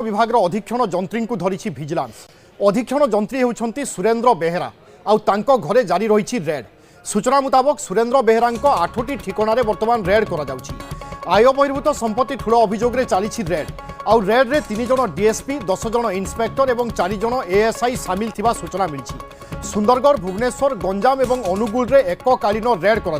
विभाग अधीक्षण जंत्री को धरी भिजिलांस। अधीक्षण जंत्री होती सुरेंद्र बेहेरा आउ घरे जारी रही रेड। सूचना मुताबक सुरेंद्र बेहेरा 8टी ठिकाना बर्तमान रेड कर आय बहिर्भूत संपत्ति ठूल अभियोग चली रेड। आउ रेड रे 3 जन डीएसपी 10 जन इन्स्पेक्टर और 4 जन एएसआई सामिल थिबा सूचना मिली। सुंदरगढ़, भुवनेश्वर, गंजाम और अनुगुल रे एककालीन रेड कर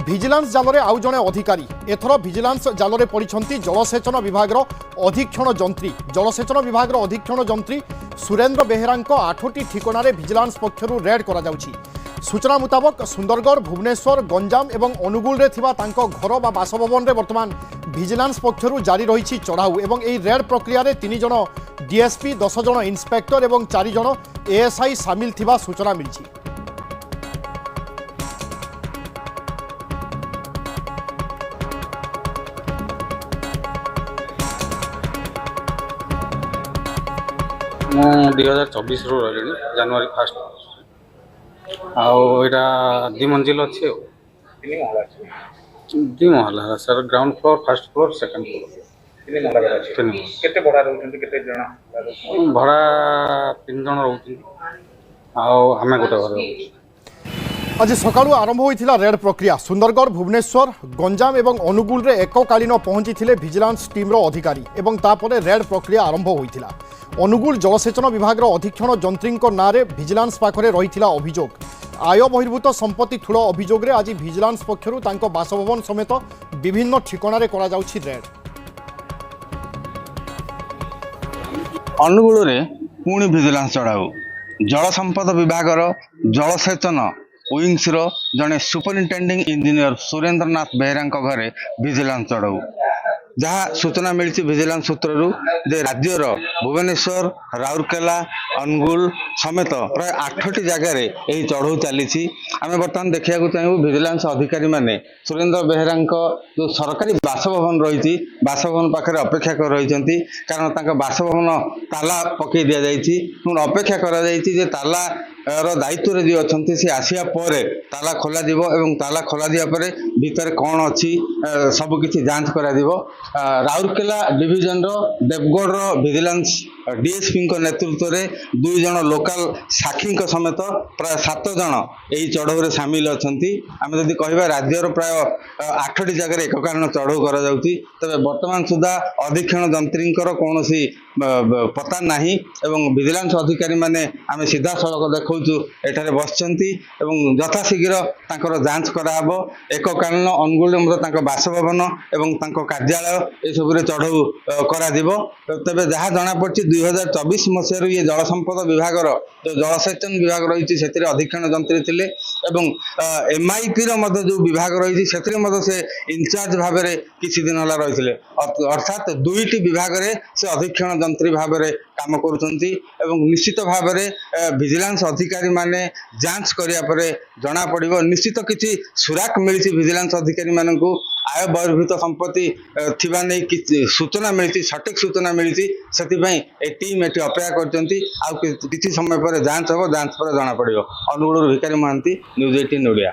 भिजिलांस जालरे आउ जने अधिकारी। एथर भिजिलांस जालरे पड़िछंती जलसेचन विभाग अधीक्षण जंत्री। जलसेचन विभाग अधीक्षण जंत्री सुरेंद्र बेहेरा 8टी ठिकाना भिजिलांस पक्षरु रेड कर सूचना मुताबक सुंदरगढ़, भुवनेश्वर, गंजाम और अनुगुल रे थिबा तांको घर बा बासभवन रे वर्तमान भिजिलांस पक्षरु जारी रही चढ़ाऊ। एवं एई रेड प्रक्रिया रे 3 जन डीएसपी 10 जन इन्स्पेक्टर और 4 जन एएसआई सामिल थिबा सूचना मिली। ମୁଁ 2024 ରୁ ରହିଲିଣି ଜାନୁଆରୀ 1 आउटा 2 मंजिल अच्छे दी महला sir ground floor, first floor, second floor. केते बड़ा रहउछन केते जणा भड़ा 3 जण रहउछन आउ हमें गोटे घर रहउछ। आज सकाळु आरंभ होइथिला रेड प्रक्रिया। सुंदरगढ़, भुवनेश्वर, गंजाम और अनुगुल रे एककालीन पहुंची भिजिलांस टीम रो अधिकारी एवं तापरे रेड प्रक्रिया आरंभ होइथिला। अनुगुल जलसेचन विभाग अधीक्षण जंत्री नारे भिजिलांस पाखरे रही अभियोग। आय बहिर्भूत संपत्ति ठूल अभियोग रे आज भिजिलांस पक्षरु तांको बासभवन समेत विभिन्न ठिकाना रे करा जाउछि रेड। अनुगुल रे पुणी भिजिलांस चढ़ाऊ। जल संपद विभाग जलसेचन विंग्स जड़े सुपरिटेंडिंग इंजीनियर सुरेंद्रनाथ बेहेरा घरे भिजिलांस चढ़ाऊ। जहाँ सूचना मिली भिजिलांस सूत्रु जे राज्यर भुवनेश्वर, राउरकेला, अनुगुल समेत प्राय 8टी जगह यही चढ़ऊ चली। आम बर्तमान देखा चाहूँ भिजिलांस अधिकारी माने सुरेंद्र बेहेरा जो सरकारी बासभवन रही बासभवन पाखे अपेक्षा कर रही, कारण बासभवन ताला पकई दि जाए अपेक्षा कर ताला दायित्व रे जो अच्छा सी आसिया परे ताला खोल ताला खोल दिया भितर कौन अच्छी सबकि जांच कर Rourkela division Deogarh vigilance DSP नेतृत्व में 2 जन लोकल साक्षी समेत प्राय 7 जन यही चढ़ऊ सामिल अच्छा। आम जदि कह राज्यर प्राय 8टी जगह एककालीन चढ़ऊ कर तेज बर्तमान सुधा अधीक्षण जंत्री कौन पता नहीं एवं भिजिलांस अधिकारी माने आम सीधा सड़क देखु एठारे बसचंती एवं यथाशीघ्र तांकर जांच कराहब। एककालीन अनुगुल बासभवन एवं कार्यालय ये सब चढ़ऊ करा तेज जहाँ जना पड़ी 2024 मसीह ये जल संपद विभाग जो जलसेचन विभाग रही से अधीक्षण जंत्री थे एवं एमआईटी जो विभाग रही से इनचार्ज भाव में किसी दिन है रही अर्थात 2टी विभाग से अधीक्षण जंत्री भाव में काम करुँच। निश्चित भाव में भिजिलांस अधिकारी माने जांच करिया जना पड़ो निश्चित किसी सुराक मिली भिजिलांस अधिकारी मानू आय बहिर्भूत संपत्ति थिबा नहीं सूचना मिली सटीक सूचना मिली से टीम ये अपेक्षा कर समय पर जांच हम जांच पर जना पड़ो। अनुगुल भिखारी महांती, न्यूज 18 ओडिया।